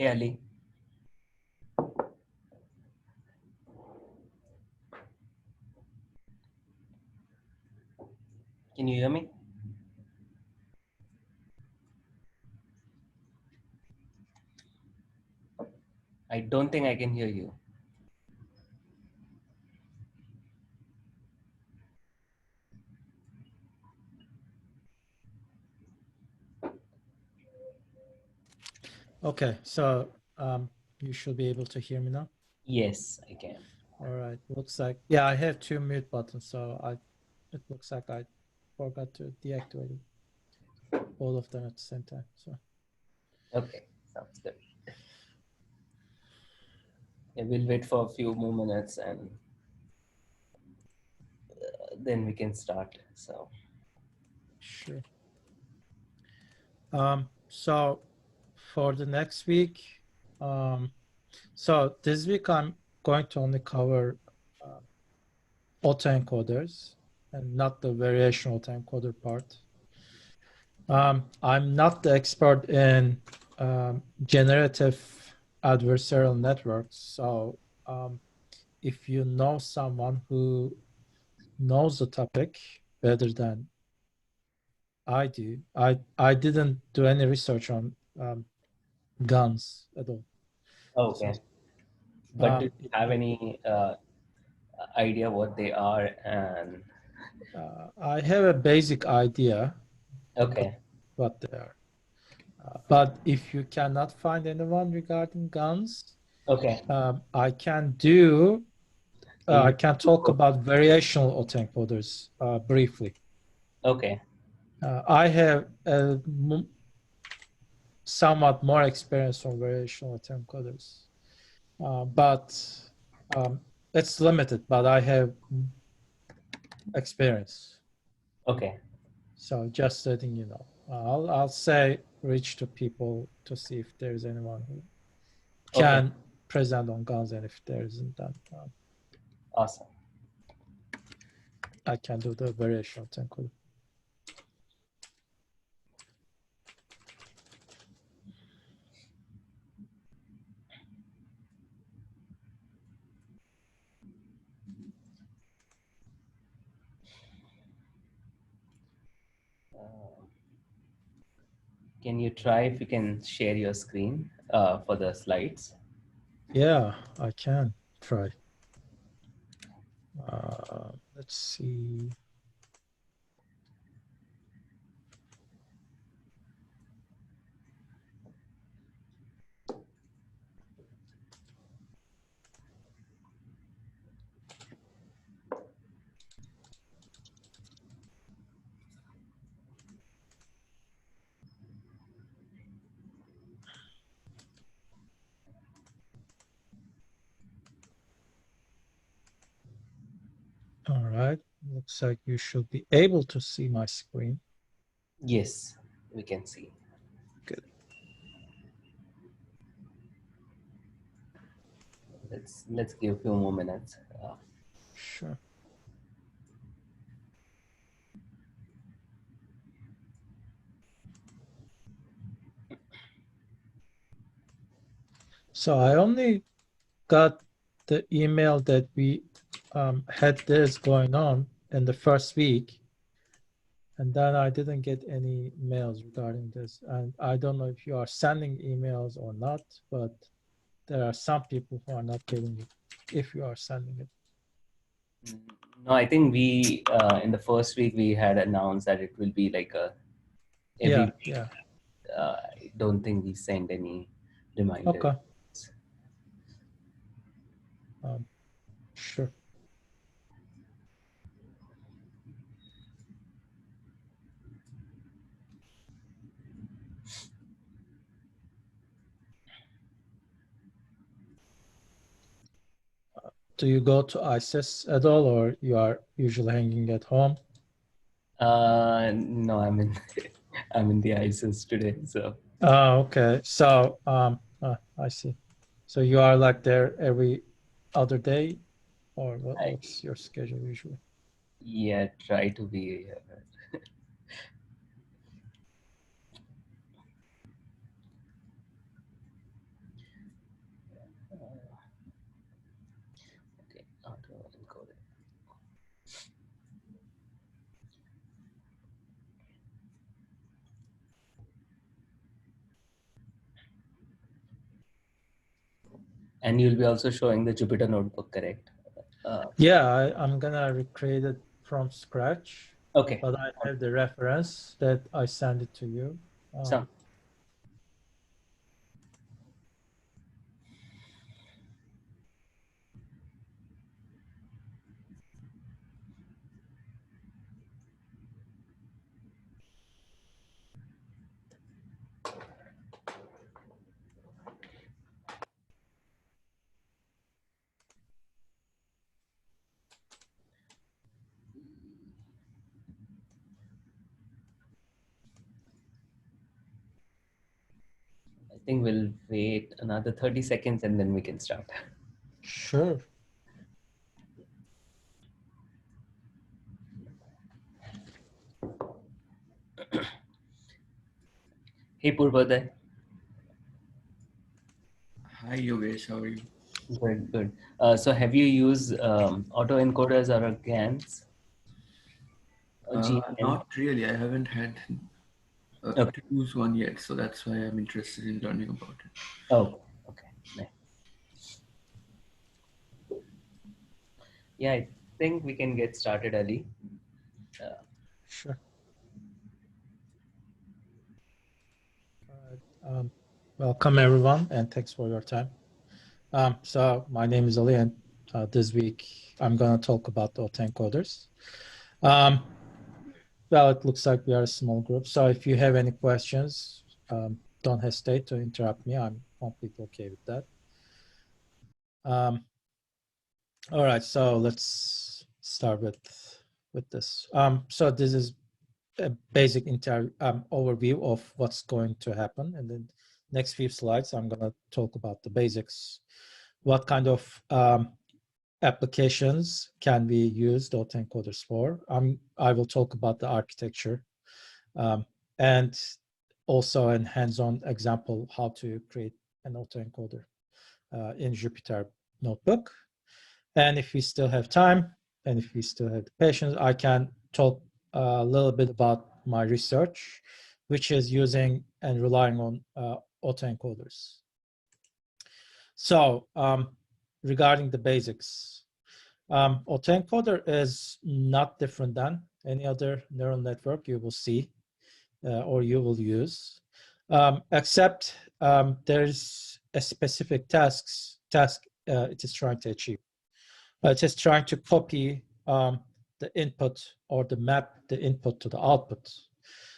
Hey Ali, can you hear me? I don't think I can hear you. Okay, so you should be able to hear me now. Yes, I can. All right, looks like I have two mute buttons, so it looks like I forgot to deactivate both of them at the same time. So Okay, sounds good. Yeah, we'll wait for a few more minutes and then we can start. So, sure. So for the next week, so this week I'm going to only cover autoencoders and not the variational autoencoder part. I'm not the expert in generative adversarial networks. So if you know someone who knows the topic better than I do, I didn't do any research on guns at all. okay. So But do you have any idea what they are? And I have a basic idea okay, what they are. But if you cannot find anyone regarding guns, okay. I can do Can I you? can talk about variational autoencoders briefly. Okay, I have somewhat more experience on variational autoencoders, but it's limited. But I have experience, okay, so just letting you know. I'll say reach to people to see if there's anyone who okay. can present on guns, and if there isn't, then Awesome. I can do the variational autoencoder. Can you try if you can share your screen for the slides? Yeah, I can try. Let's see. All right. Looks like you should be able to see my screen. Yes, we can see. Good. Let's give a few more minutes. Sure. So I only got the email that we had this going on in the first week. And then I didn't get any mails regarding this. And I don't know if you are sending emails or not, but there are some people who are not getting it if you are sending it. No, I think we in the first week we had announced that it will be like a every Yeah, week. yeah. I don't think we send any reminder. Okay. Sure. Do you go to ISIS at all, or you are usually hanging at home? No, I'm in I'm in the ISIS today, so Oh, okay. So, I see. So you are like there every other day, or I what's your schedule usually? yeah try to be. And you'll be also showing the Jupyter notebook, correct? Yeah, I'm gonna recreate it from scratch, Okay. but I have the reference that I send it to you. So, I think we'll wait another 30 seconds and then we can start. Sure. Hey, Purvoday. Hi Yogesh, how are you? Good, good. So have you used autoencoders or GANs? Or GN? Not really. I haven't had Okay. to use one yet, so that's why I'm interested in learning about it. Oh, okay. Nice. Yeah, I think we can get started, Ali. Sure. All right. Welcome everyone, and thanks for your time. So my name is Ali, and this week I'm gonna talk about autoencoders. Well, it looks like we are a small group, so if you have any questions, don't hesitate to interrupt me. I'm completely okay with that. All right, so let's start with this. So this is a basic overview of what's going to happen, and then next few slides I'm going to talk about the basics. What kind of applications can we use autoencoders for? I will talk about the architecture and also a hands-on example how to create an autoencoder in Jupyter Notebook. And if we still have time, and if we still have the patience, I can talk a little bit about my research, which is using and relying on autoencoders. So regarding the basics, autoencoder is not different than any other neural network you will see or you will use, except there's a specific task it is trying to achieve. It is trying to copy the input or the map the input to the output.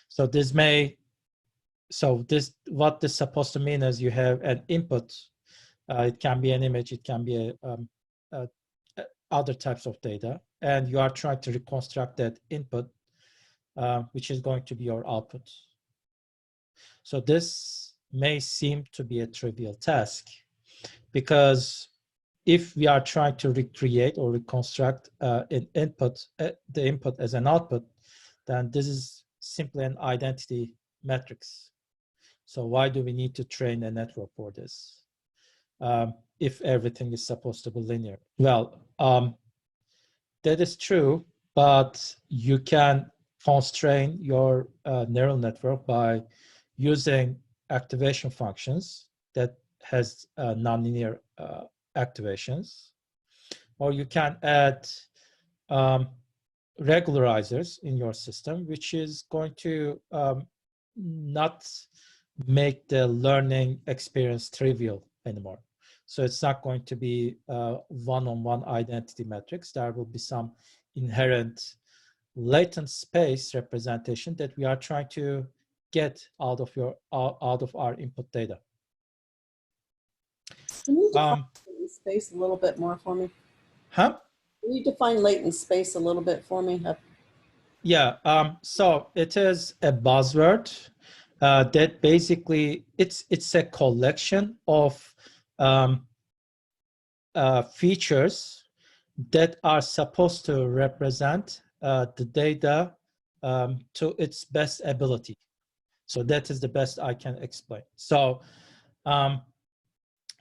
So what this is supposed to mean is you have an input. It can be an image, it can be other types of data, and you are trying to reconstruct that input, which is going to be your output. So this may seem to be a trivial task because if we are trying to recreate or reconstruct an input, the input as an output, then this is simply an identity matrix. So why do we need to train a network for this if everything is supposed to be linear? Well, that is true, but you can constrain your neural network by using activation functions that has nonlinear activations, or you can add regularizers in your system, which is going to not make the learning experience trivial anymore. So it's not going to be one-on-one identity metrics. There will be some inherent latent space representation that we are trying to get out of our input data. Can you define latent space a little bit more for me? Huh? Can you define latent space a little bit for me? Yeah. So it is a buzzword that basically it's a collection of features that are supposed to represent the data to its best ability. So that is the best I can explain. So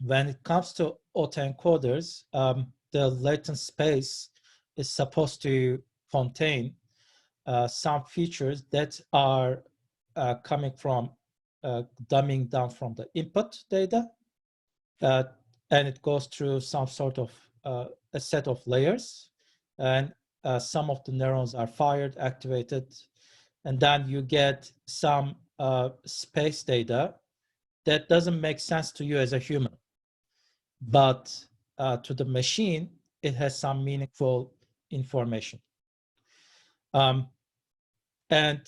when it comes to autoencoders, the latent space is supposed to contain some features that are coming from dumbing down from the input data and it goes through some sort of a set of layers, and some of the neurons are fired, activated, and then you get some space data that doesn't make sense to you as a human, but to the machine, it has some meaningful information. And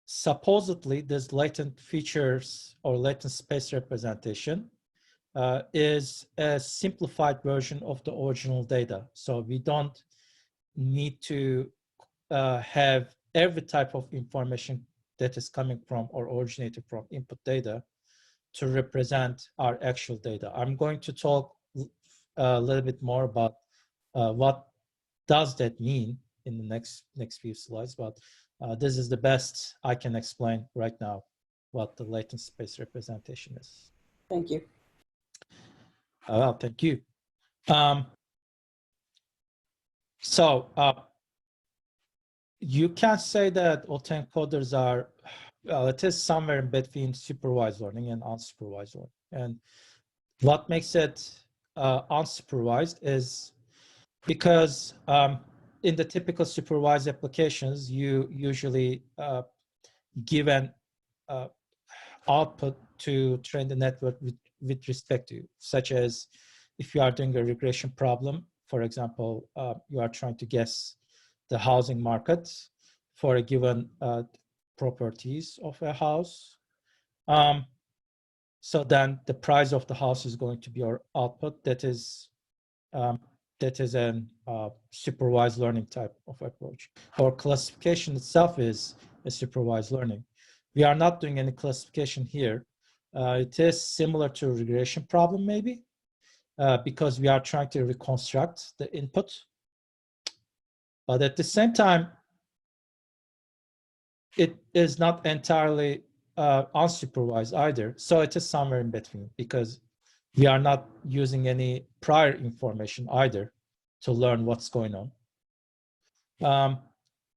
supposedly, this latent features or latent space representation is a simplified version of the original data. So we don't need to have every type of information that is coming from or originated from input data to represent our actual data. I'm going to talk a little bit more about what does that mean in the next few slides, but this is the best I can explain right now what the latent space representation is. Thank you. Well, thank you. So you can say that autoencoders are, well, it is somewhere in between supervised learning and unsupervised learning. And what makes it unsupervised is because in the typical supervised applications, you usually give an output to train the network with respect to, such as if you are doing a regression problem, for example, you are trying to guess the housing market for a given properties of a house. So then the price of the house is going to be your output. That is an supervised learning type of approach. Or classification itself is a supervised learning. We are not doing any classification here. It is similar to a regression problem maybe, because we are trying to reconstruct the input. But at the same time, it is not entirely unsupervised either. So it is somewhere in between, because we are not using any prior information either to learn what's going on.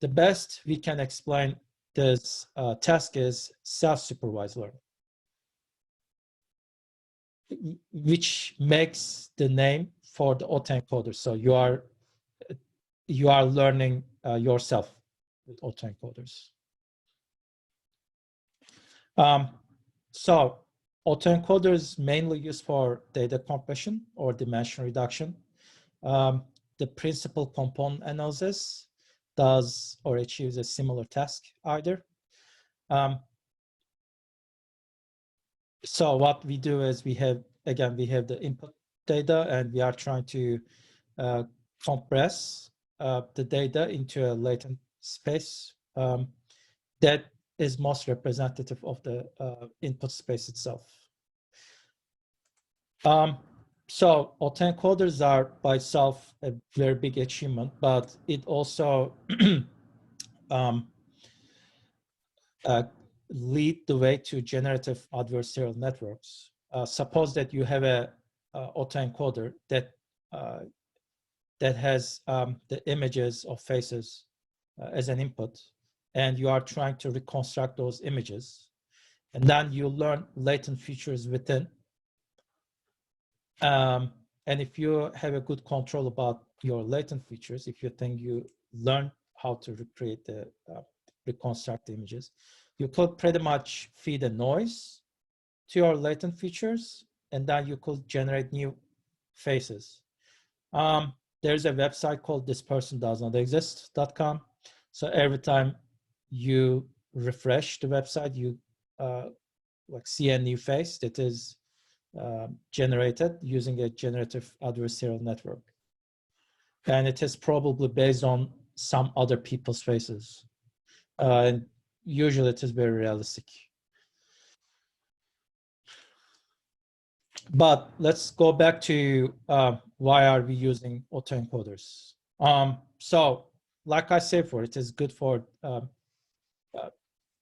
The best we can explain this task is self-supervised learning, which makes the name for the autoencoder. So you are learning yourself with autoencoders. So autoencoders mainly used for data compression or dimension reduction. The principal component analysis does or achieves a similar task either. So what we do is we have the input data, and we are trying to compress the data into a latent space that is most representative of the input space itself. So autoencoders are by itself a very big achievement, but it also lead the way to generative adversarial networks. Suppose that you have a autoencoder that has the images of faces as an input, and you are trying to reconstruct those images, and then you learn latent features within. And if you have a good control about your latent features, if you think you learn how to recreate the reconstruct the images, you could pretty much feed a noise to your latent features, and then you could generate new faces. There's a website called thispersondoesnotexist.com. So every time you refresh the website, you like see a new face that is generated using a generative adversarial network. And it is probably based on some other people's faces. And usually it is very realistic. But let's go back to why are we using autoencoders? So like I said, it is good for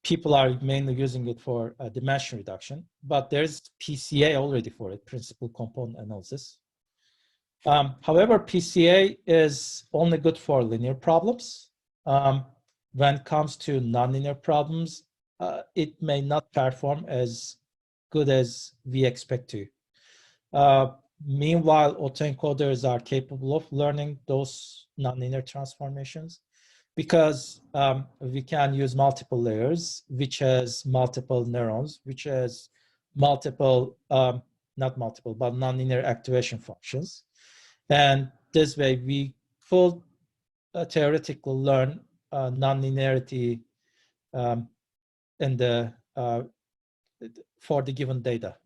people are mainly using it for dimension reduction, but there's PCA already for it, principal component analysis. However, PCA is only good for linear problems. When it comes to nonlinear problems, it may not perform as good as we expect to. Meanwhile, autoencoders are capable of learning those nonlinear transformations because we can use multiple layers, which has multiple neurons, which has multiple, not multiple, but nonlinear activation functions. And this way we could theoretically learn nonlinearity in the, for the given data.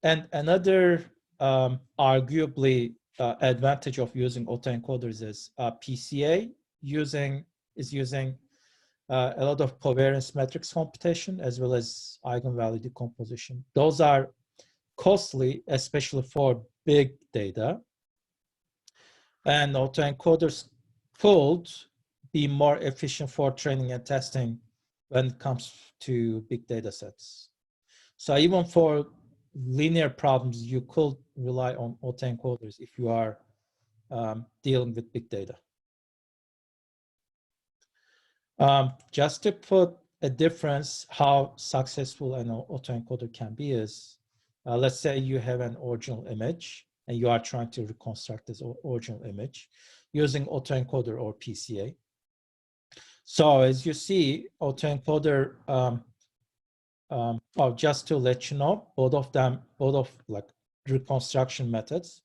And another arguably advantage of using autoencoders is PCA is using a lot of covariance matrix computation as well as eigenvalue decomposition. Those are costly, especially for big data. And autoencoders could be more efficient for training and testing when it comes to big data sets. So even for linear problems, you could rely on autoencoders if you are dealing with big data. Just to put a difference, how successful an autoencoder can be is, let's say you have an original image and you are trying to reconstruct this original image using autoencoder or PCA. So as you see, autoencoder, just to let you know, both of like reconstruction methods,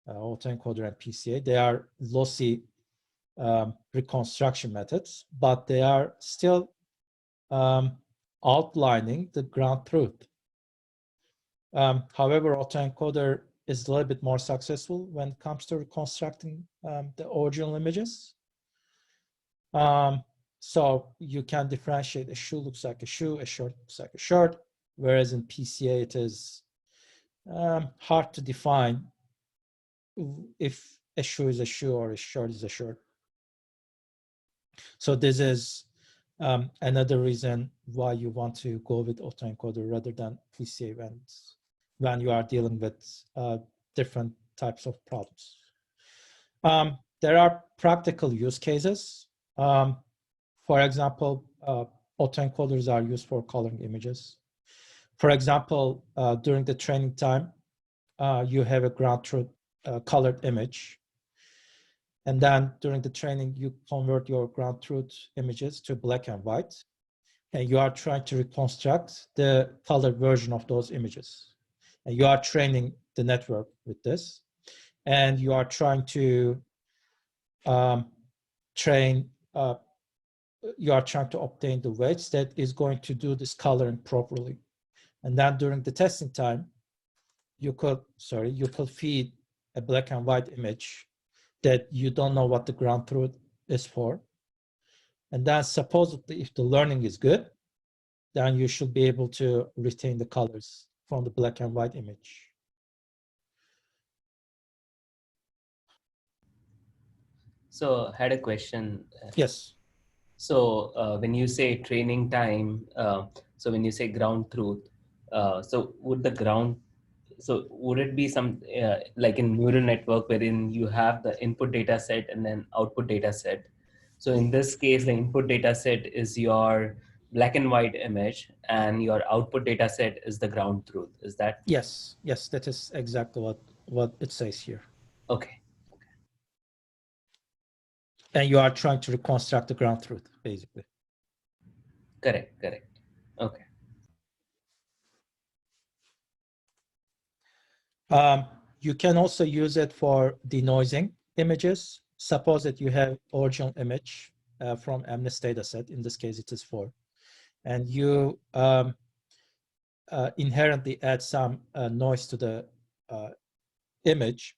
autoencoder and PCA, they are lossy reconstruction methods, but they are still outlining the ground truth. However, autoencoder is a little bit more successful when it comes to reconstructing the original images. So you can differentiate a shoe looks like a shoe, a shirt looks like a shirt, whereas in PCA it is hard to define if a shoe is a shoe or a shirt is a shirt. So this is another reason why you want to go with autoencoder rather than PCA when you are dealing with different types of problems. There are practical use cases. For example, autoencoders are used for coloring images. For example, during the training time, you have a ground truth colored image. And then during the training, you convert your ground truth images to black and white. And you are trying to reconstruct the colored version of those images. And you are training the network with this. And you are trying to you are trying to obtain the weights that is going to do this coloring properly. And then during the testing time, you could feed a black and white image that you don't know what the ground truth is for. And then supposedly if the learning is good, then you should be able to retain the colors from the black and white image. So I had a question. Yes. So when you say training time, so when you say ground truth, so would it be some like in neural network wherein you have the input data set and then output data set? So in this case, the input data set is your black and white image and your output data set is the ground truth. Is that? Yes, that is exactly what it says here. Okay. And you are trying to reconstruct the ground truth, basically. Correct. Okay. You can also use it for denoising images. Suppose that you have original image from MNIST dataset. In this case, it is 4. And you inherently add some noise to the image,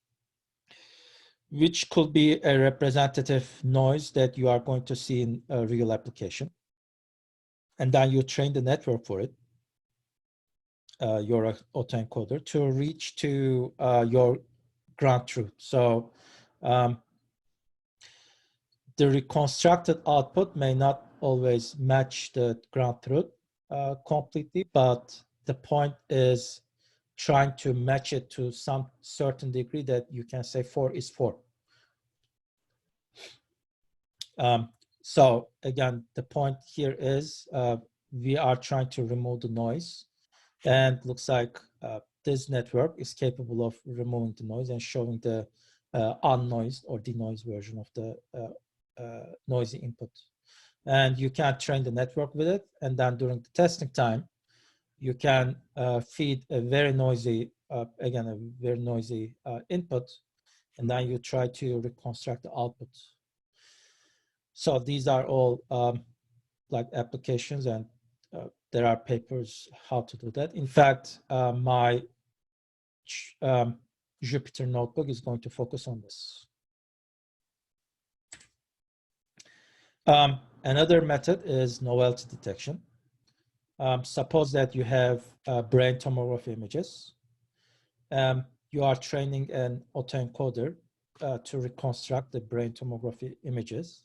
which could be a representative noise that you are going to see in a real application. And then you train the network for it, your autoencoder, to reach to your ground truth. So the reconstructed output may not always match the ground truth completely, but the point is trying to match it to some certain degree that you can say 4 is 4. So again, the point here is we are trying to remove the noise, and looks like this network is capable of removing the noise and showing the unnoised or denoised version of the noisy input. And you can train the network with it. And then during the testing time, you can feed a very noisy, again, a very noisy input, and then you try to reconstruct the output. So these are all like applications, and there are papers how to do that. In fact, my Jupyter notebook is going to focus on this. Another method is novelty detection. Suppose that you have brain tomography images. You are training an autoencoder to reconstruct the brain tomography images.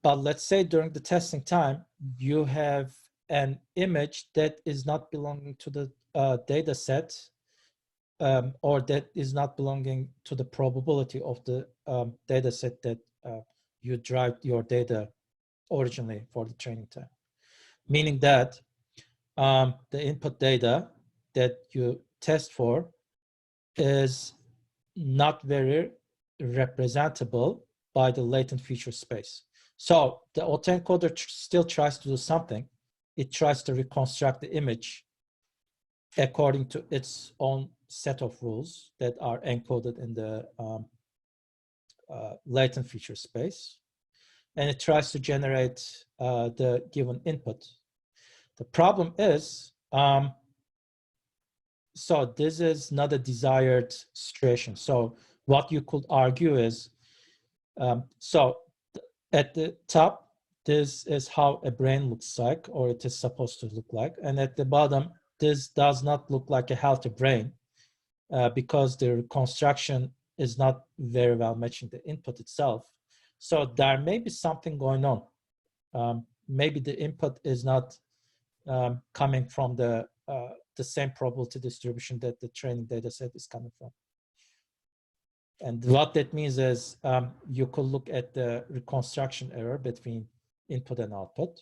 But let's say during the testing time, you have an image that is not belonging to the data set, or that is not belonging to the probability of the data set that you derived your data originally for the training time. Meaning that the input data that you test for is not very representable by the latent feature space. So the autoencoder still tries to do something. It tries to reconstruct the image according to its own set of rules that are encoded in the latent feature space. And it tries to generate the given input. The problem is, so this is not a desired situation. So what you could argue is, so at the top, this is how a brain looks like, or it is supposed to look like. And at the bottom, this does not look like a healthy brain because the reconstruction is not very well matching the input itself. So there may be something going on. Maybe the input is not coming from the same probability distribution that the training data set is coming from. And what that means is you could look at the reconstruction error between input and output.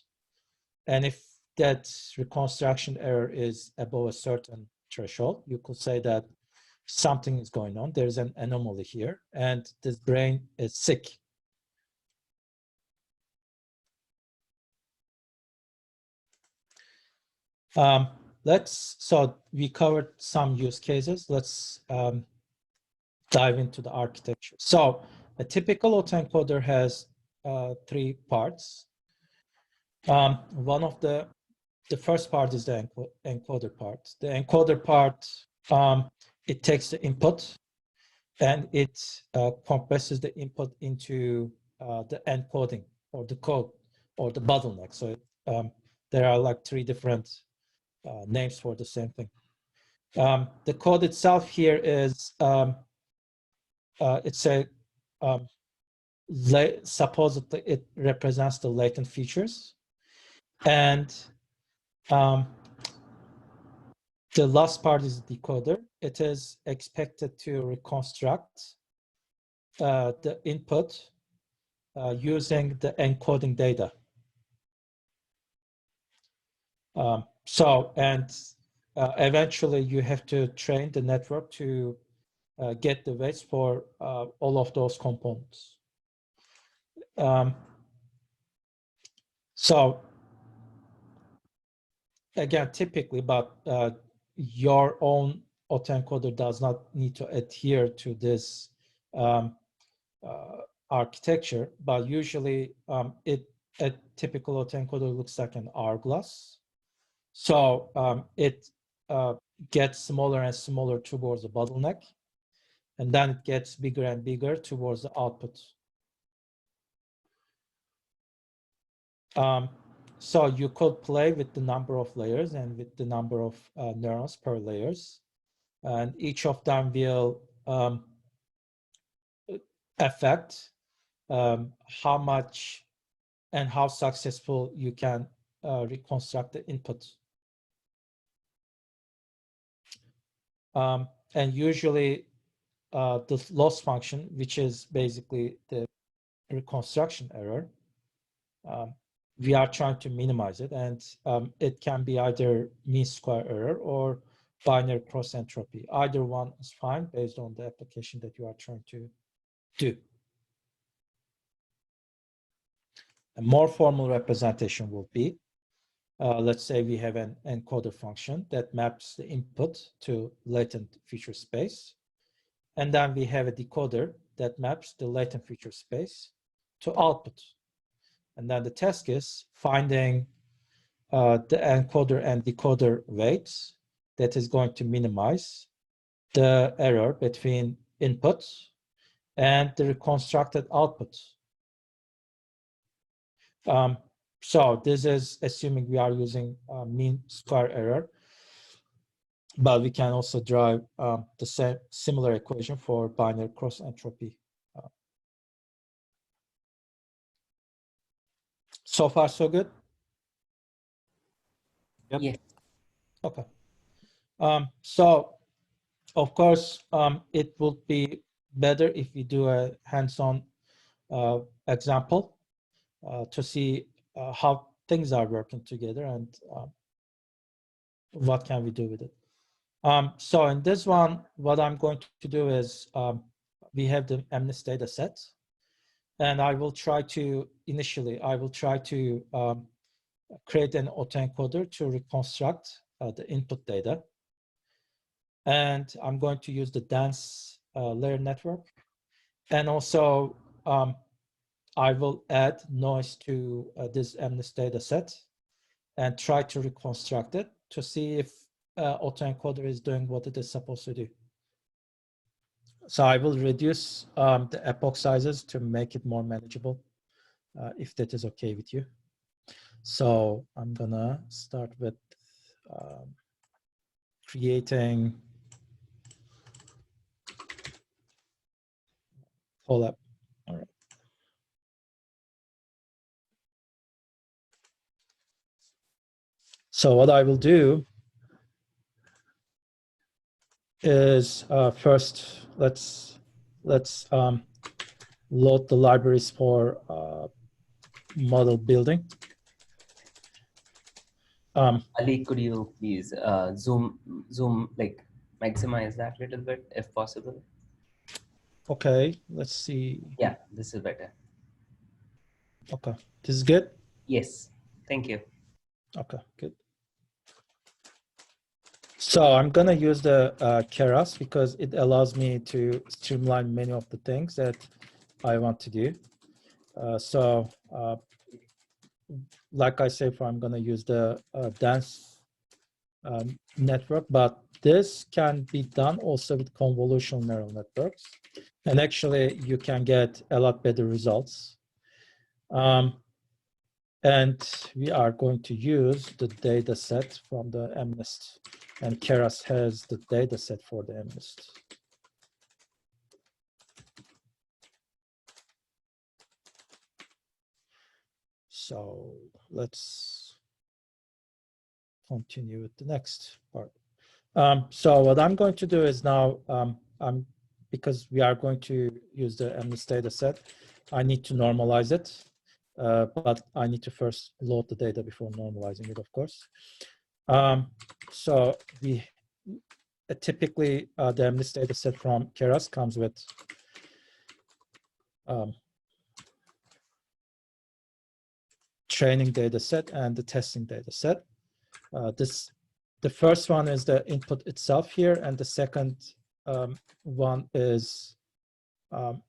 And if that reconstruction error is above a certain threshold, you could say that something is going on. There's an anomaly here, and this brain is sick. So we covered some use cases. Let's dive into the architecture. So a typical autoencoder has 3 parts. One of the first part is the encoder part. The encoder part, it takes the input and it compresses the input into the encoding or the code or the bottleneck. So there are like 3 different names for the same thing. The code itself here is it's a supposedly it represents the latent features, and the last part is the decoder. It is expected to reconstruct the input using the encoding data. Eventually you have to train the network to get the weights for all of those components. So again, typically, but your own autoencoder does not need to adhere to this architecture, but usually a typical autoencoder looks like an hourglass. So it gets smaller and smaller towards the bottleneck, and then it gets bigger and bigger towards the output. So you could play with the number of layers and with the number of neurons per layers, and each of them will affect how much and how successful you can reconstruct the input. And usually the loss function, which is basically the reconstruction error, we are trying to minimize it, and it can be either mean square error or binary cross entropy. Either one is fine based on the application that you are trying to do. A more formal representation will be, let's say we have an encoder function that maps the input to latent feature space. And then we have a decoder that maps the latent feature space to output. And then the task is finding the encoder and decoder weights that is going to minimize the error between inputs and the reconstructed output. So this is assuming we are using mean square error, but we can also drive the same similar equation for binary cross entropy. So far, so good? Yep. Yes. Okay. So, of course, it would be better if we do a hands-on example to see how things are working together and what can we do with it. So in this one, what I'm going to do is we have the MNIST data set, and I will try to, initially, I will try to create an autoencoder to reconstruct the input data. And I'm going to use the dense layer network. And also, I will add noise to this MNIST data set and try to reconstruct it to see if autoencoder is doing what it is supposed to do. So I will reduce the epoch sizes to make it more manageable, if that is okay with you. So I'm gonna start with creating collab. All right. So what I will do is first let's load the libraries for model building. Ali, could you please zoom, like maximize that a little bit if possible? Okay, let's see. Yeah, this is better. Okay, this is good. Yes, thank you. Okay, good. So I'm gonna use the Keras because it allows me to streamline many of the things that I want to do. Like I say, I'm gonna use the dense network, but this can be done also with convolutional neural networks. And actually, you can get a lot better results. And we are going to use the data set from the MNIST. And Keras has the data set for the MNIST. So let's continue with the next part. So what I'm going to do is now, because we are going to use the MNIST data set, I need to normalize it. But I need to first load the data before normalizing it, of course. So we typically the MNIST data set from Keras comes with training data set and the testing data set. The first one is the input itself here, and the second one is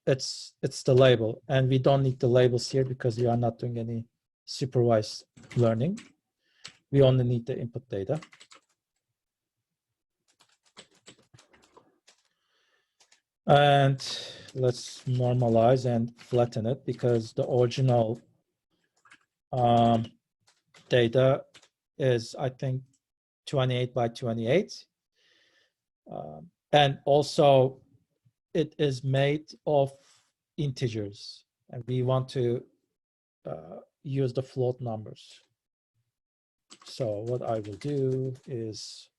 it's the label, and we don't need the labels here because we are not doing any supervised learning. We only need the input data. And let's normalize and flatten it because the original data is, I think, 28 by 28. And also, it is made of integers, and we want to use the float numbers. So what I will do is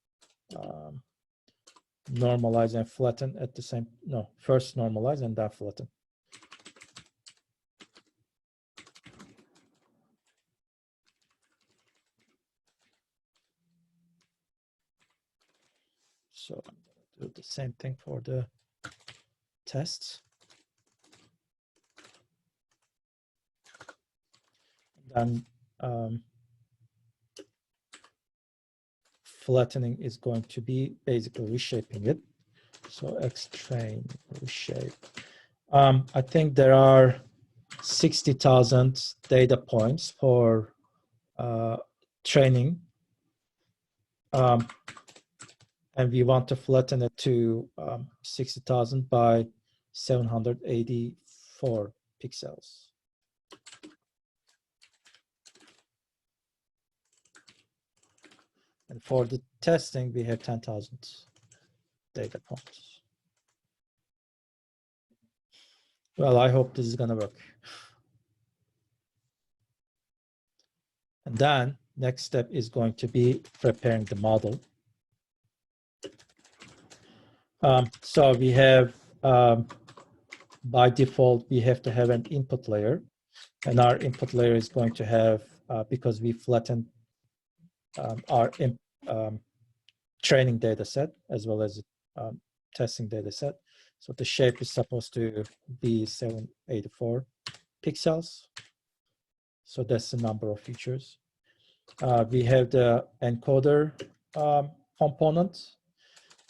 normalize and flatten at the same, no, first normalize and then flatten. So I'm going to do the same thing for the tests. Then flattening is going to be basically reshaping it. So X-train reshape. I think there are 60,000 data points for training. And we want to flatten it to 60,000 by 784 pixels. And for the testing, we have 10,000 data points. Well, I hope this is going to work. And then next step is going to be preparing the model. So we have, by default, we have to have an input layer. And our input layer is going to have, because we flattened our training data set as well as testing data set. So the shape is supposed to be 784 pixels. So that's the number of features. We have the encoder component,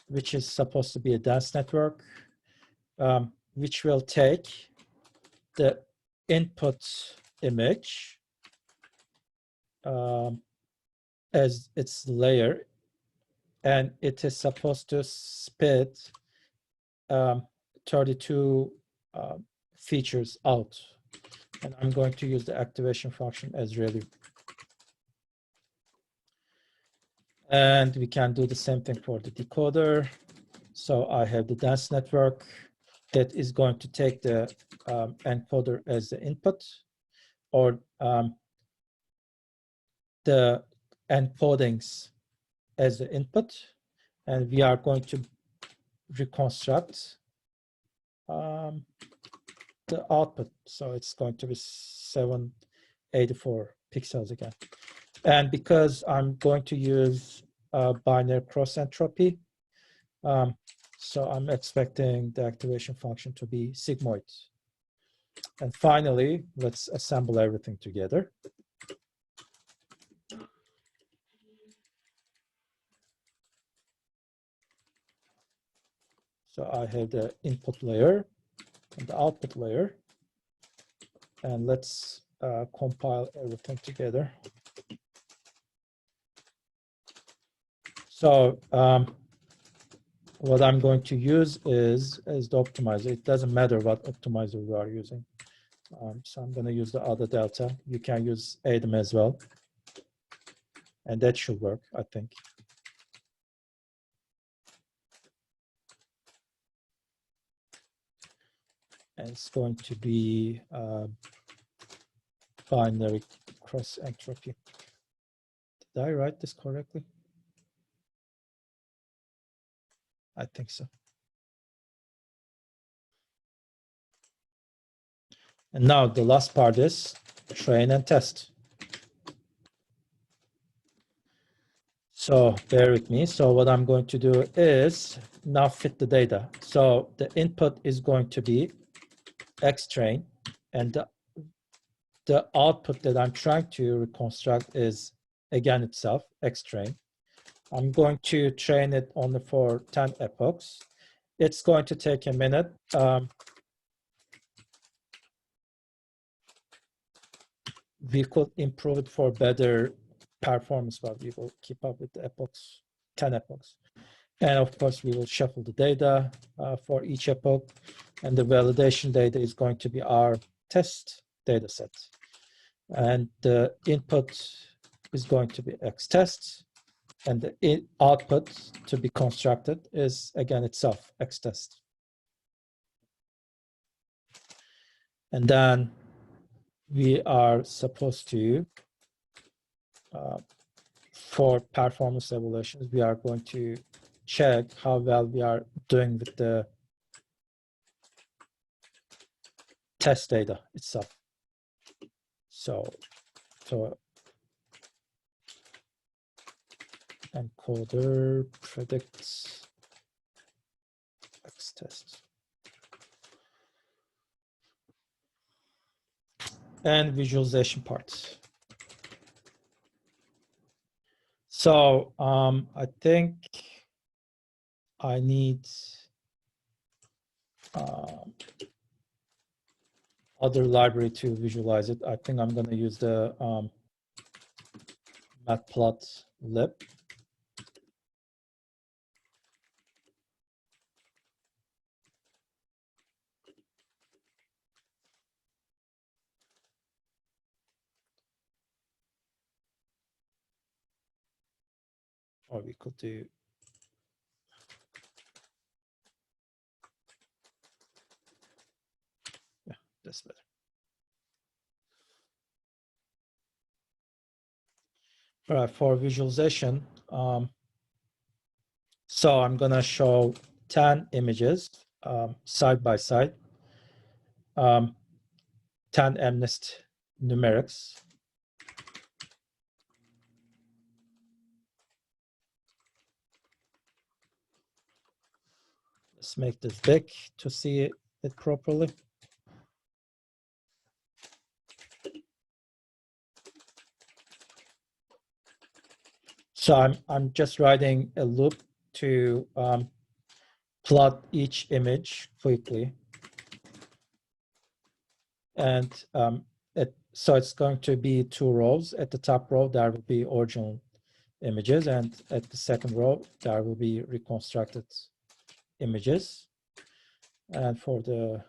which is supposed to be a dense network, which will take the input image as its layer, and it is supposed to spit 32 features out. And I'm going to use the activation function as really. And we can do the same thing for the decoder. So I have the dense network that is going to take the encoder as the input, or the encodings as the input. And we are going to reconstruct the output. So it's going to be 784 pixels again. And because I'm going to use binary cross entropy, so I'm expecting the activation function to be sigmoid. And finally, let's assemble everything together. So I have the input layer and the output layer. And let's compile everything together. So what I'm going to use is the optimizer. It doesn't matter what optimizer we are using. So I'm going to use the other delta. You can use ADAM as well. And that should work, I think. And it's going to be binary cross entropy. Did I write this correctly? I think so. And now the last part is train and test. So bear with me. So what I'm going to do is now fit the data. So the input is going to be X-train, and the output that I'm trying to reconstruct is again itself X-train. I'm going to train it only for 10 epochs. It's going to take a minute. We could improve it for better performance, but we will keep up with the epochs, 10 epochs. And of course, we will shuffle the data for each epoch. And the validation data is going to be our test data set. And the input is going to be X tests. And the output to be constructed is, again, itself, X test. And then we are supposed to, for performance evaluations, we are going to check how well we are doing with the test data itself. So encoder predicts test. And visualization parts. So I think I need other library to visualize it. I think I'm going to use the matplotlib. Or we could do that's better. All right, for visualization, so I'm gonna show 10 images side by side, 10 MNIST numerics. Let's make this big to see it properly. So I'm just writing a loop to plot each image quickly. And so it's going to be 2 rows. At the top row, there will be original images. And at the second row, there will be reconstructed images. And for the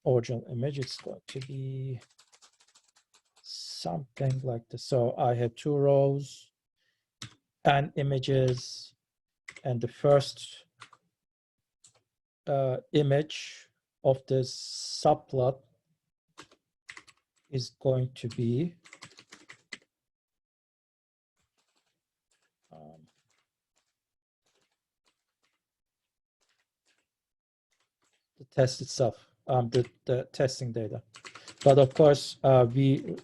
original image, it's going to be something like this. So I have 2 rows and images, and the first image of this subplot is going to be the test itself, the testing data. But of course, we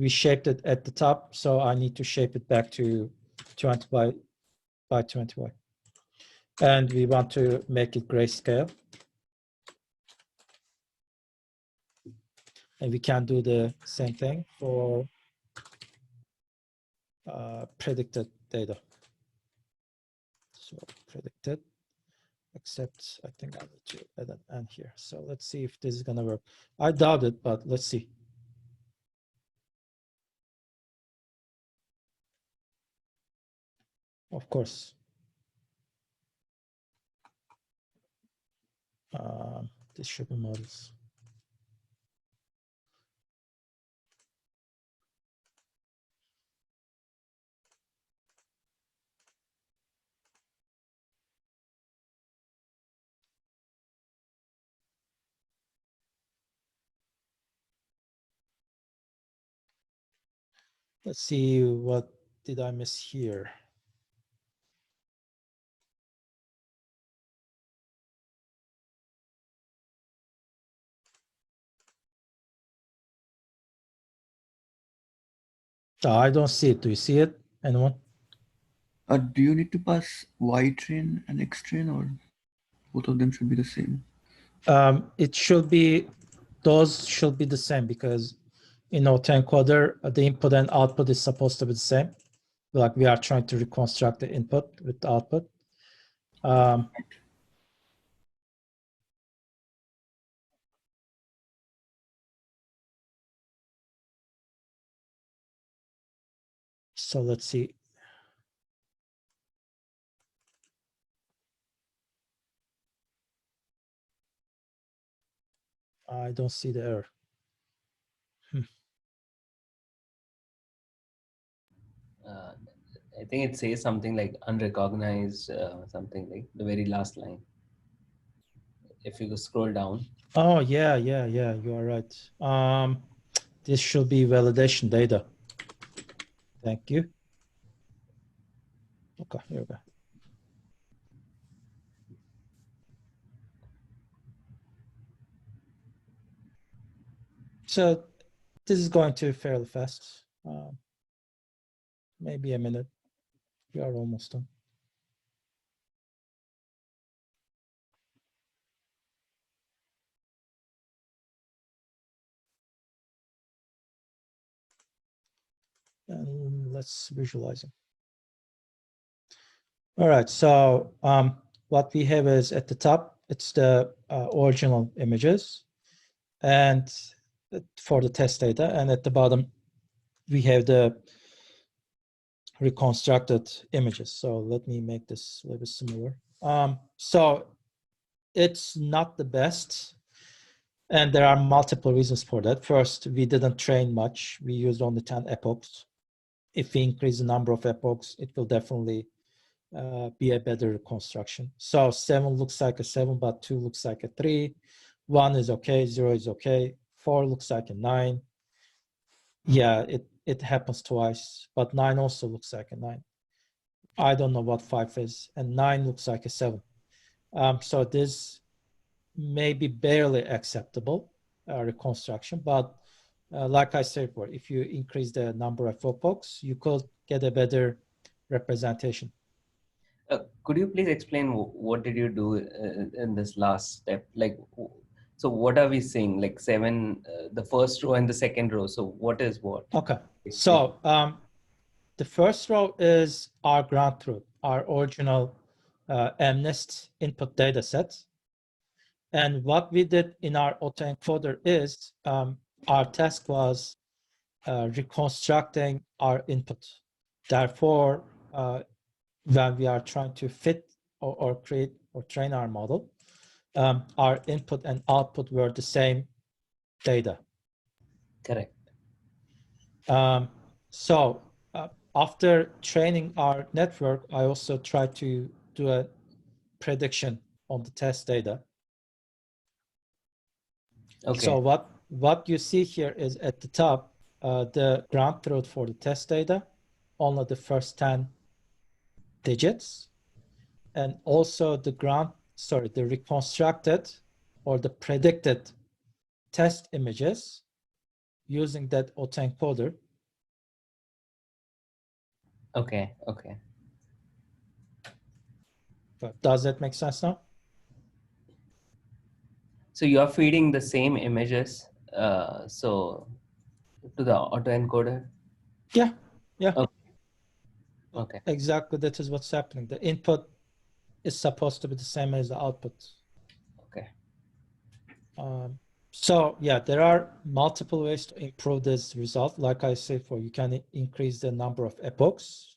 shaped it at the top, so I need to shape it back to 20 by 20 by. And we want to make it grayscale. And we can do the same thing for predicted data. So predicted, except I think I need to add an and here. So let's see if this is gonna work. I doubt it, but let's see. Of course. This should be models. Let's see, what did I miss here? Oh, I don't see it. Do you see it? Anyone? Do you need to pass Y train and X train, or both of them should be the same? It should be, those should be the same, because in Autoencoder, the input and output is supposed to be the same. Like we are trying to reconstruct the input with the output. So let's see. I don't see the error. I think it says something like unrecognized, something like the very last line. If you go scroll down. Oh, yeah, you are right. This should be validation data. Thank you. Okay, here we go. So this is going to fairly fast. Maybe a minute. We are almost done. And let's visualize it. All right, so what we have is at the top, it's the original images and for the test data, and at the bottom, we have the reconstructed images. So let me make this a little bit similar. So it's not the best, and there are multiple reasons for that. First, we didn't train much. We used only 10 epochs. If we increase the number of epochs, it will definitely be a better construction. So 7 looks like a 7, but 2 looks like a 3. 1 is okay, 0 is okay. 4 looks like a 9. Yeah, it happens twice, but 9 also looks like a 9. I don't know what 5 is, and 9 looks like a 7. So this may be barely acceptable reconstruction, but like I said before, if you increase the number of epochs, you could get a better representation. Could you please explain what did you do in this last step? Like, so what are we seeing? Like 7, the first row and the second row. So what is what? Okay, so the first row is our ground truth, our original MNIST input data set. And what we did in our autoencoder is our task was reconstructing our input. Therefore, when we are trying to fit or create or train our model, our input and output were the same data. Correct. So after training our network, I also tried to do a prediction on the test data. Okay. So what you see here is at the top, the ground truth for the test data, only the first 10 digits, and also the the reconstructed or the predicted test images using that autoencoder. Okay. Okay. Does that make sense now? So you are feeding the same images, so to the autoencoder. Yeah. Yeah. Okay. Okay. Exactly. That is what's happening. The input is supposed to be the same as the output. Okay. So yeah, there are multiple ways to improve this result. Like I said, you can increase the number of epochs.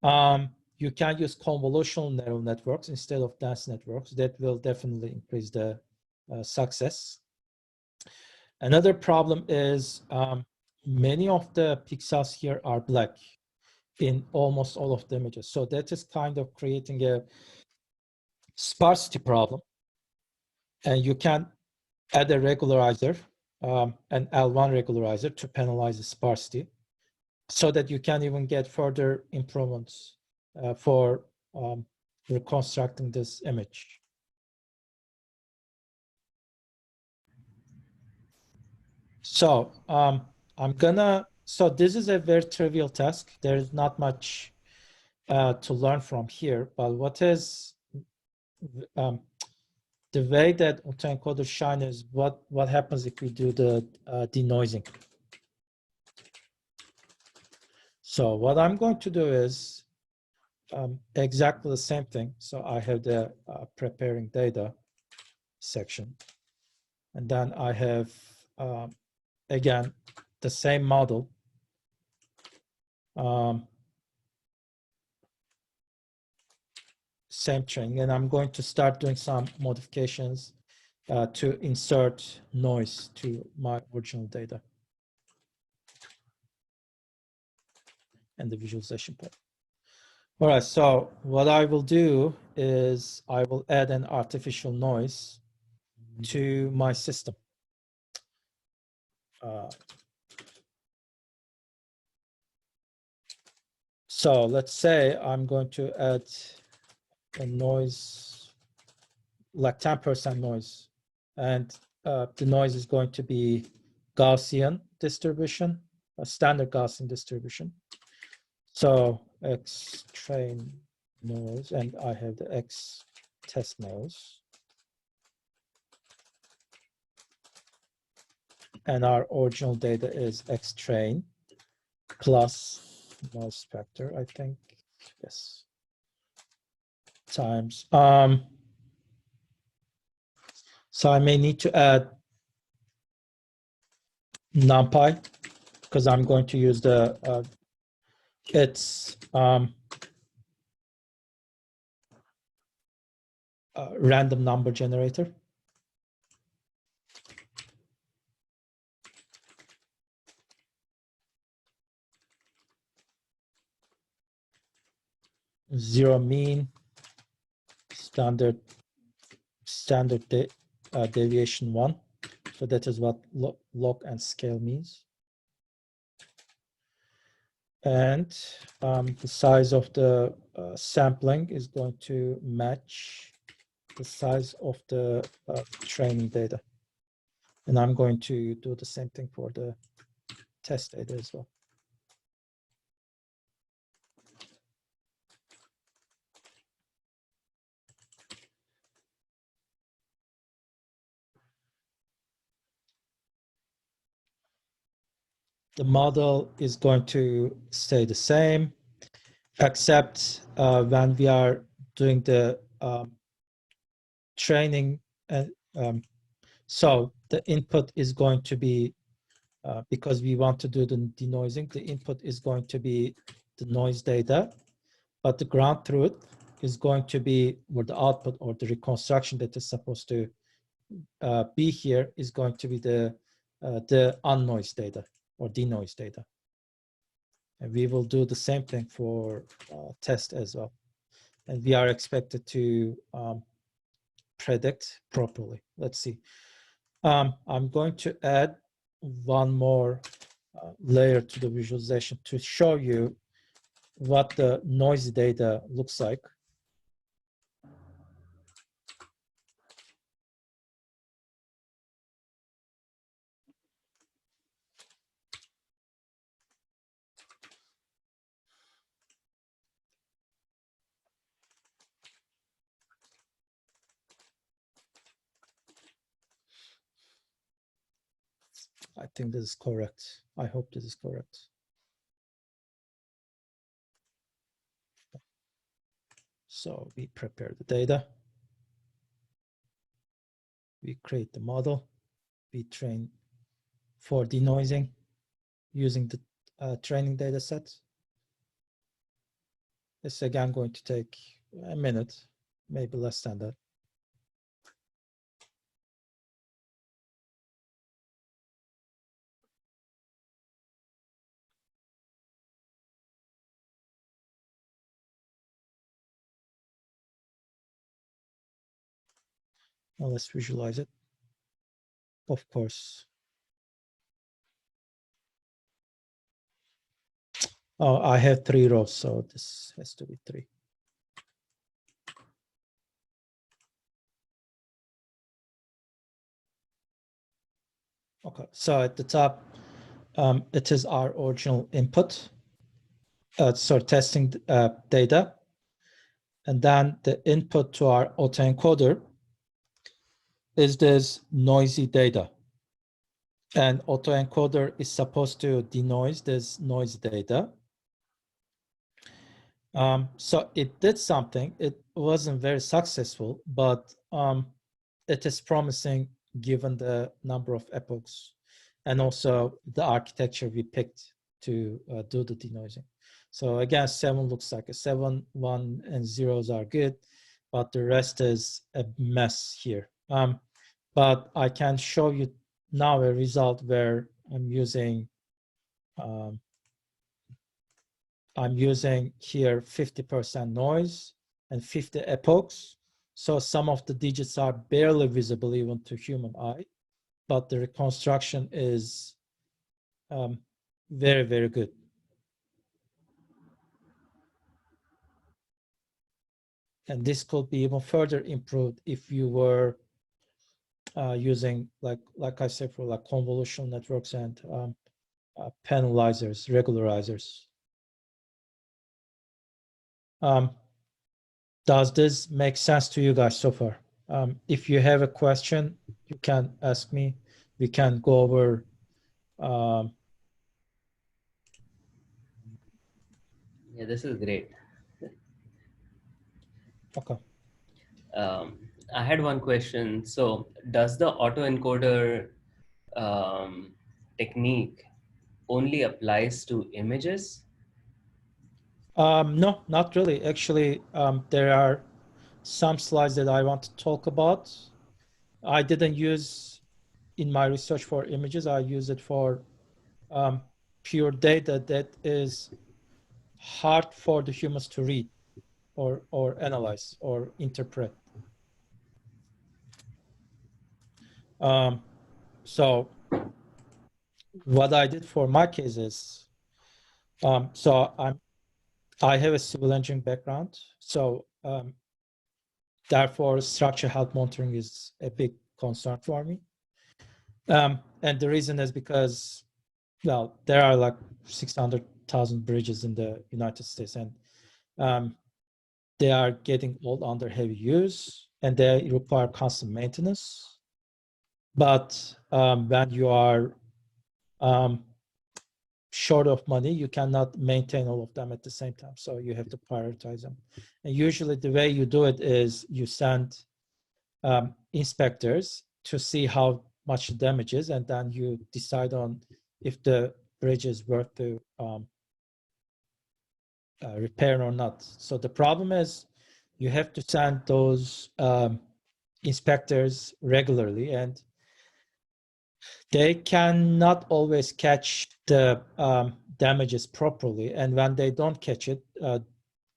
You can use convolutional neural networks instead of dense networks. That will definitely increase the success. Another problem is many of the pixels here are black in almost all of the images. So that is kind of creating a sparsity problem. And you can add a regularizer, an L1 regularizer to penalize the sparsity so that you can even get further improvements for reconstructing this image. So so this is a very trivial task. There's not much to learn from here, but what is the way that autoencoders shine is what happens if we do the denoising. So what I'm going to do is exactly the same thing. So I have the preparing data section. And then I have, again, the same model. Same training. And I'm going to start doing some modifications to insert noise to my original data and the visualization part. All right, so what I will do is I will add an artificial noise to my system. So let's say I'm going to add a noise, like 10% noise, and the noise is going to be Gaussian distribution, a standard Gaussian distribution. So X train noise, and I have the X test noise. And our original data is X train. plus noise factor, I think. Yes. Times. So I may need to add numpy because I'm going to use the it's random number generator. Zero mean, standard deviation 1. So that is what log and scale means. And the size of the sampling is going to match the size of the training data. And I'm going to do the same thing for the test data as well. The model is going to stay the same, except when we are doing the training. And so the input is going to be, because we want to do the denoising, the input is going to be the noise data, but the ground truth is going to be, or the output or the reconstruction that is supposed to be here is going to be the unnoised data or denoised data. And we will do the same thing for test as well. And we are expected to predict properly. Let's see. I'm going to add one more layer to the visualization to show you what the noise data looks like. I think this is correct. I hope this is correct. So we prepare the data. We create the model. We train for denoising using the training data set. This again going to take a minute, maybe less than that. Now let's visualize it. Of course. Oh, I have 3 rows, so this has to be 3. Okay, so at the top, it is our original input. So testing data. And then the input to our autoencoder is this noisy data. And autoencoder is supposed to denoise this noise data. So it did something. It wasn't very successful, but it is promising given the number of epochs and also the architecture we picked to do the denoising. So again, 7 looks like a 7, 1 and 0s are good, but the rest is a mess here. But I can show you now a result where I'm using here 50% noise and 50 epochs. So some of the digits are barely visible even to human eye, but the reconstruction is very, very good. And this could be even further improved if you were using, like I said, for like convolutional networks and penalizers, regularizers. Does this make sense to you guys so far? If you have a question, you can ask me. We can go over Yeah, this is great. Okay. Um, I had one question. So, does the autoencoder technique only applies to images? No, not really. Actually, there are some slides that I want to talk about. I didn't use in my research for images. I use it for pure data that is hard for the humans to read or analyze or interpret. So what I did for my case is, so I have a civil engineering background, so therefore structure health monitoring is a big concern for me. And the reason is because, well, there are like 600,000 bridges in the United States, and they are getting old under heavy use, and they require constant maintenance. But when you are short of money, you cannot maintain all of them at the same time. So you have to prioritize them. And usually the way you do it is you send inspectors to see how much damage is, and then you decide on if the bridge is worth to repair or not. So the problem is you have to send those inspectors regularly, and they cannot always catch the damages properly. And when they don't catch it,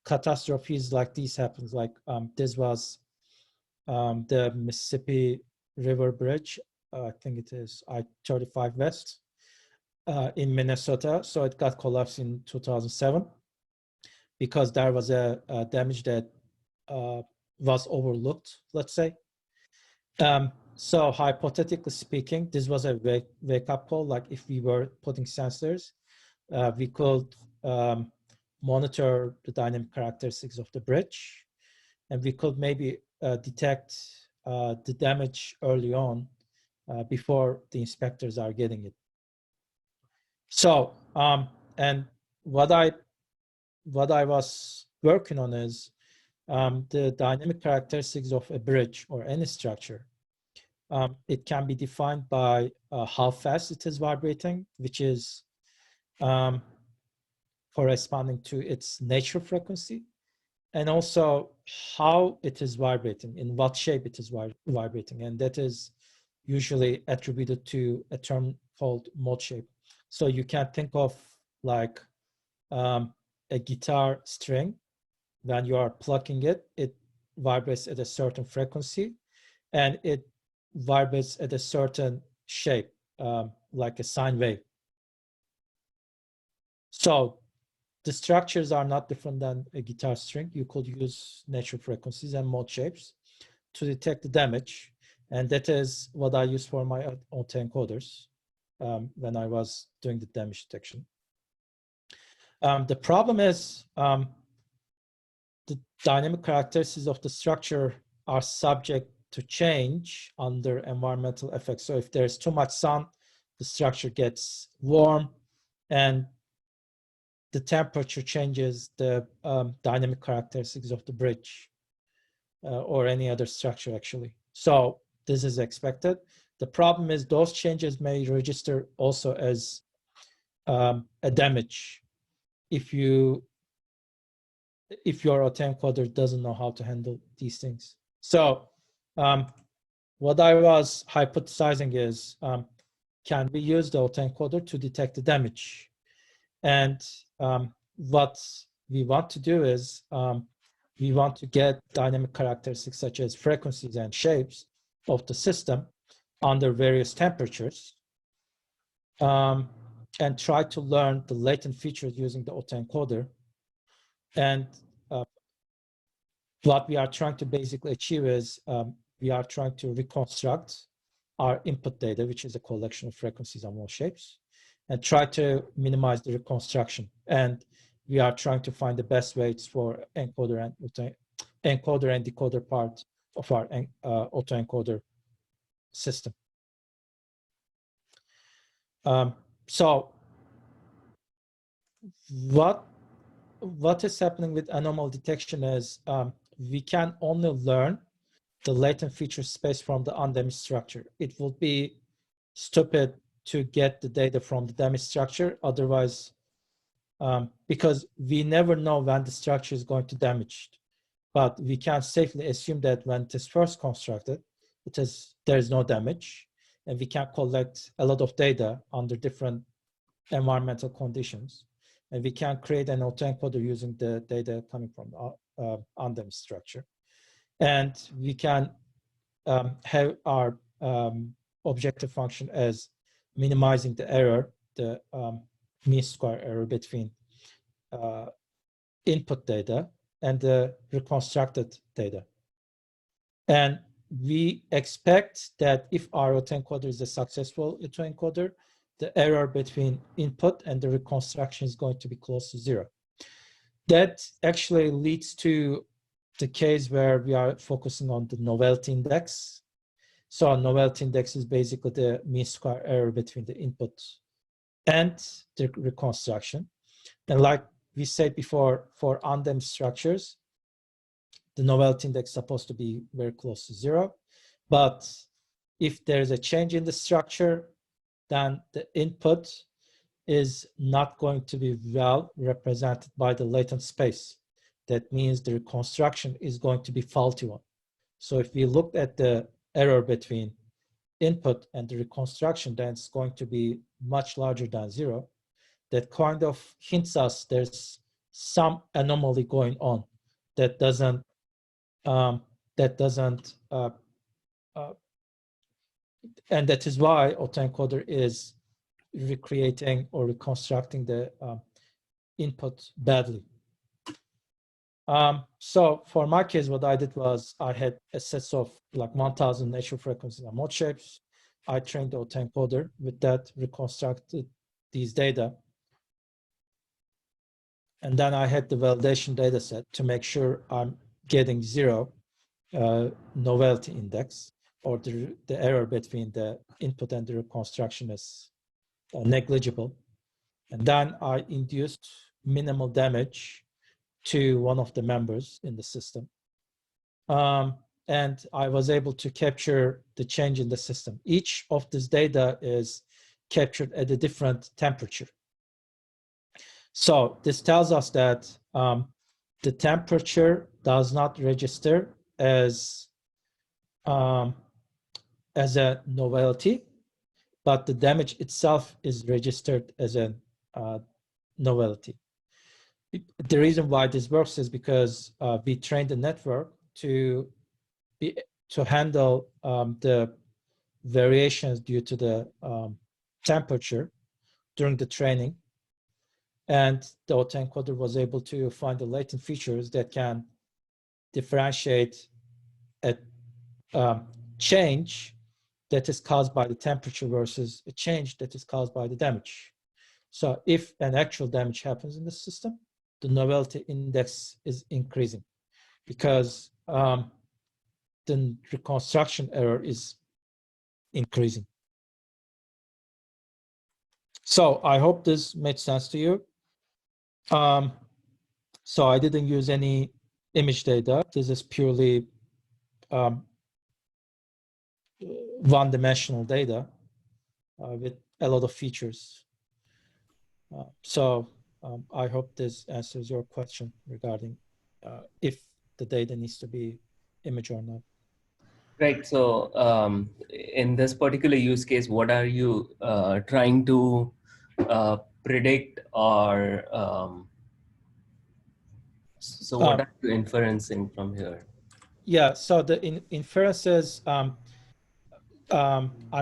catastrophes like these happens. Like this was the Mississippi River Bridge. I think it is I-35 West in Minnesota. So it got collapsed in 2007 because there was a damage that was overlooked, let's say. So hypothetically speaking, this was a wake-up call. Like if we were putting sensors, we could monitor the dynamic characteristics of the bridge, and we could maybe detect the damage early on before the inspectors are getting it. So, and what I was working on is the dynamic characteristics of a bridge or any structure. It can be defined by how fast it is vibrating, which is corresponding to its natural frequency, and also how it is vibrating, in what shape it is vibrating. And that is usually attributed to a term called mode shape. So you can think of like a guitar string. When you are plucking it, it vibrates at a certain frequency, and it vibrates at a certain shape, like a sine wave. So the structures are not different than a guitar string. You could use natural frequencies and mode shapes to detect the damage. And that is what I use for my autoencoders when I was doing the damage detection. The problem is the dynamic characteristics of the structure are subject to change under environmental effects. So if there's too much sun, the structure gets warm, and the temperature changes the dynamic characteristics of the bridge or any other structure, actually. So this is expected. The problem is those changes may register also as a damage if your autoencoder doesn't know how to handle these things. So what I was hypothesizing is, can we use the autoencoder to detect the damage? And what we want to do is we want to get dynamic characteristics such as frequencies and shapes of the system under various temperatures, and try to learn the latent features using the autoencoder. And what we are trying to basically achieve is we are trying to reconstruct our input data, which is a collection of frequencies and mode shapes, and try to minimize the reconstruction. And we are trying to find the best ways for encoder and decoder part of our autoencoder system. So what what is happening with anomaly detection is we can only learn the latent feature space from the undamaged structure. It would be stupid to get the data from the damaged structure. Otherwise, because we never know when the structure is going to damage. But we can safely assume that when it is first constructed, there is no damage, and we can collect a lot of data under different environmental conditions, and we can create an autoencoder using the data coming from undamaged structure, and we can have our objective function as minimizing the error, the mean square error between input data and the reconstructed data. And we expect that if our autoencoder is a successful autoencoder, the error between input and the reconstruction is going to be close to 0. That actually leads to the case where we are focusing on the novelty index. So a novelty index is basically the mean square error between the input and the reconstruction. And like we said before, for undamaged structures, the novelty index is supposed to be very close to 0. But if there's a change in the structure, then the input is not going to be well represented by the latent space. That means the reconstruction is going to be faulty one. So if we look at the error between input and the reconstruction, then it's going to be much larger than 0. That kind of hints us there's some anomaly going on that doesn't and that is why autoencoder is recreating or reconstructing the input badly. So for my case, what I did was I had a set of like 1,000 natural frequencies and mode shapes. I trained the autoencoder with that, reconstructed these data. And then I had the validation data set to make sure I'm getting 0 novelty index, or the error between the input and the reconstruction is negligible. And then I induced minimal damage to one of the members in the system. And I was able to capture the change in the system. Each of this data is captured at a different temperature. So this tells us that the temperature does not register as a novelty, but the damage itself is registered as a novelty. The reason why this works is because we trained the network to handle the variations due to the temperature during the training, and the autoencoder was able to find the latent features that can differentiate a change that is caused by the temperature versus a change that is caused by the damage. So if an actual damage happens in the system, the novelty index is increasing because the reconstruction error is increasing. So I hope this made sense to you. So I didn't use any image data. This is purely one-dimensional data with a lot of features. So I hope this answers your question regarding if the data needs to be image or not. Right. So in this particular use case, what are you trying to predict, or so what are you inferencing from here? Yeah, so the inferences, I'm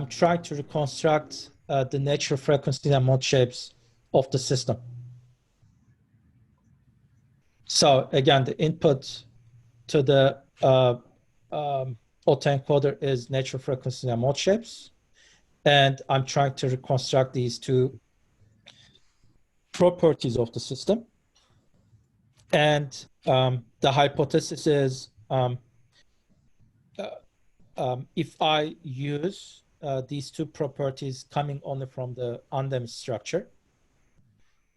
trying to reconstruct the natural frequency and mode shapes of the system. So again, the input to the autoencoder is natural frequency and mode shapes. And I'm trying to reconstruct these two properties of the system. And the hypothesis is if I use these two properties coming only from the undamaged structure,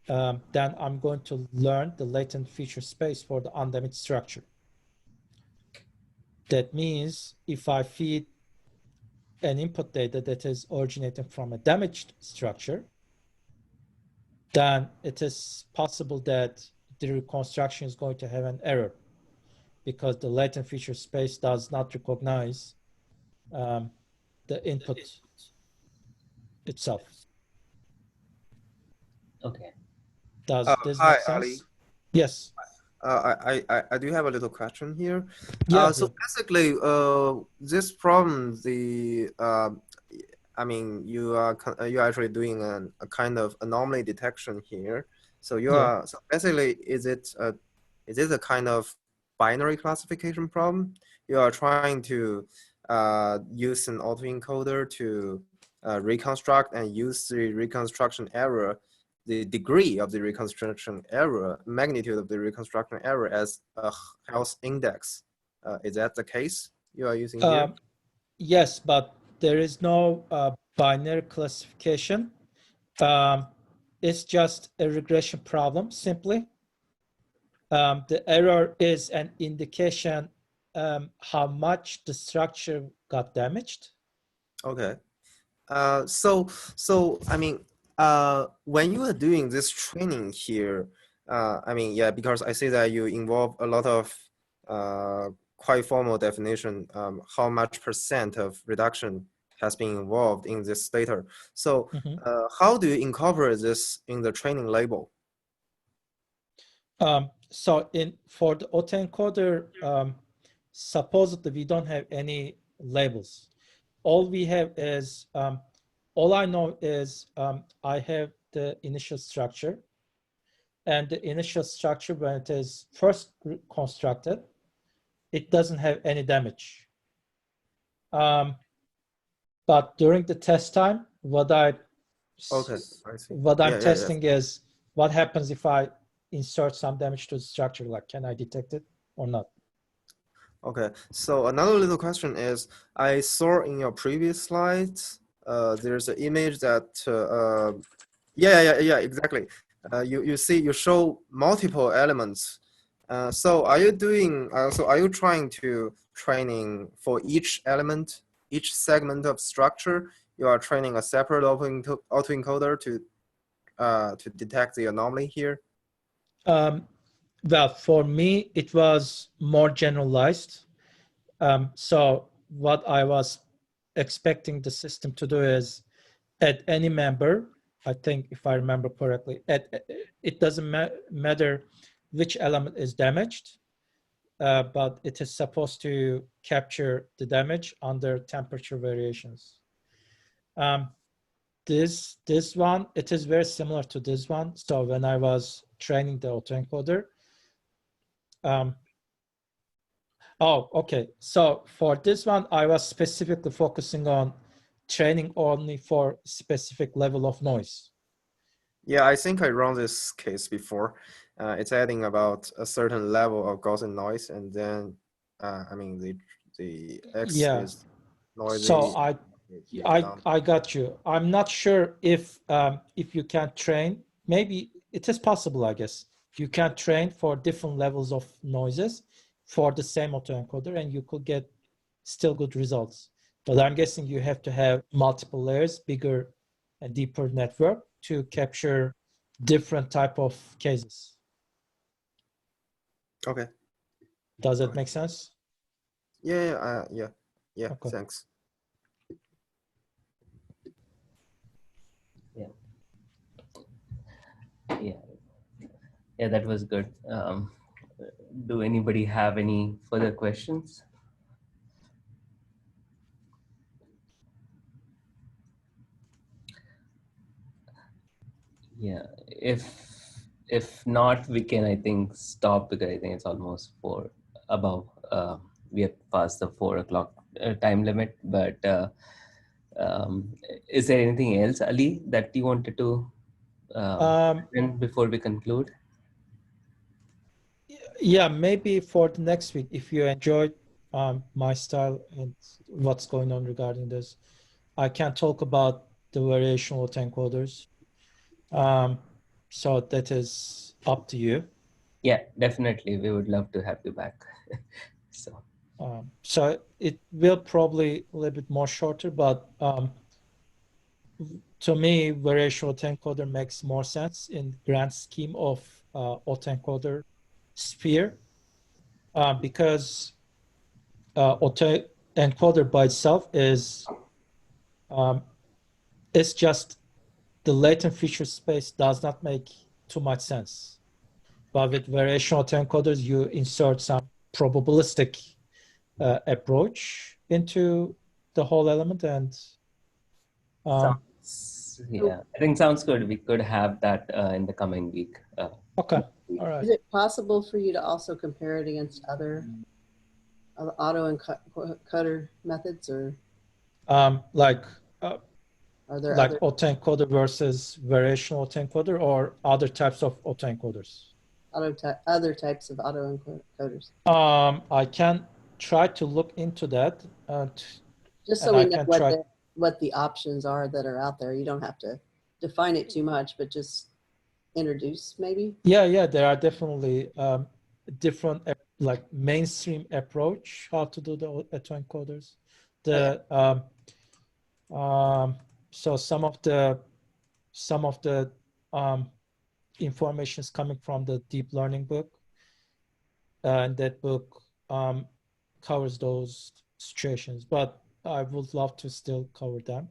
then I'm going to learn the latent feature space for the undamaged structure. That means if I feed an input data that is originating from a damaged structure, then it is possible that the reconstruction is going to have an error because the latent feature space does not recognize the input itself. Okay. Does this Hi, make sense? Ali. Yes. I do have a little question here. Yeah. So basically, this problem, I mean, you are actually doing a kind of anomaly detection here. So so basically, is it a kind of binary classification problem? You are trying to use an autoencoder to reconstruct and use the reconstruction error, the degree of the reconstruction error, magnitude of the reconstruction error as a health index. Is that the case you are using here? Yes, but there is no binary classification. It's just a regression problem, simply. The error is an indication how much the structure got damaged. Okay. So I mean, when you are doing this training here, I mean, yeah, because I see that you involve a lot of quite formal definition, how much % of reduction has been involved in this data. So how do you incorporate this in the training label? So for the autoencoder, supposedly we don't have any labels. All we have is, all I know is I have the initial structure, and the initial structure, when it is first constructed, it doesn't have any damage. But during the test time, what I'm testing is what happens if I insert some damage to the structure, like can I detect it or not? Okay, so another little question is, I saw in your previous slides, there's an image that, exactly. You show multiple elements. So are you doing, are you trying to training for each element, each segment of structure? You are training a separate autoencoder to detect the anomaly here? Well, for me, it was more generalized. So what I was expecting the system to do is at any member, I think if I remember correctly, it doesn't matter which element is damaged, but it is supposed to capture the damage under temperature variations. This one, it is very similar to this one. So when I was training the autoencoder, oh, okay. So for this one, I was specifically focusing on training only for specific level of noise. Yeah, I think I run this case before. It's adding about a certain level of Gaussian noise, and then I mean the X is noisy. So I got you. I'm not sure if you can train. Maybe it is possible, I guess. You can train for different levels of noises for the same autoencoder, and you could get still good results. But I'm guessing you have to have multiple layers, bigger and deeper network to capture different type of cases. Okay. Does that make sense? Yeah. Okay. Thanks. Yeah, that was good. Do anybody have any further questions? Yeah, if not, we can, I think, stop, because I think it's almost above. We have passed the 4 o'clock time limit. But is there anything else, Ali, that you wanted to before we conclude? Yeah, maybe for the next week, if you enjoyed my style and what's going on regarding this, I can talk about the variational autoencoders. So that is up to you. Yeah, definitely. We would love to have you back. So So it will probably a little bit more shorter, but to me, variational autoencoder makes more sense in grand scheme of autoencoder sphere, because autoencoder by itself is it's just the latent feature space does not make too much sense. But with variational autoencoders, you insert some probabilistic approach into the whole element, and yeah, I think sounds good. We could have that in the coming week. okay, all right. Is it possible for you to also compare it against other autoencoder methods, or Like are there like other autoencoder versus variational autoencoder, or other types of autoencoders? other types of autoencoders? I can try to look into that, Just so and we I know can try. what the options are that are out there. You don't have to define it too much, but just introduce maybe. Yeah, there are definitely different like mainstream approach how to do the autoencoders. The so some of the information is coming from the deep learning book, and that book covers those situations. But I would love to still cover them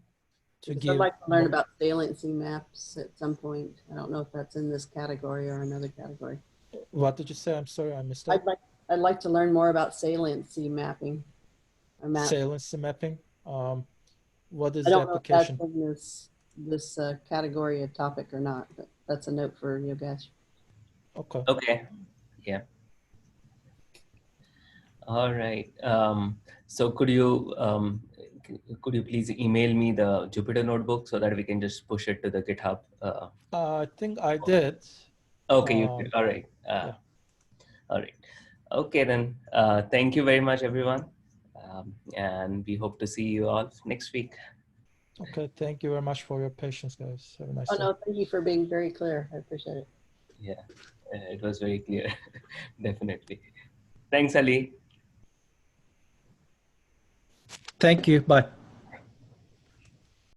to Because I'd give like to learn more. about saliency maps at some point. I don't know if that's in this category or another category. What did you say? I'm sorry, I missed that. I'd like to learn more about saliency mapping. Saliency mapping. What is I the don't know if that's application? in this category of topic or not, but that's a note for Yogesh. Okay. Okay. Yeah. All right. So could you please email me the Jupyter notebook so that we can just push it to the GitHub? I think I did. Okay, you did. All right. Yeah. All right. Okay, then. Thank you very much, everyone. And we hope to see you all next week. Okay. Thank you very much for your patience, guys. Have a nice Oh day. no, thank you for being very clear. I appreciate it. Yeah, it was very clear. Definitely. Thanks, Ali. Thank you. Bye.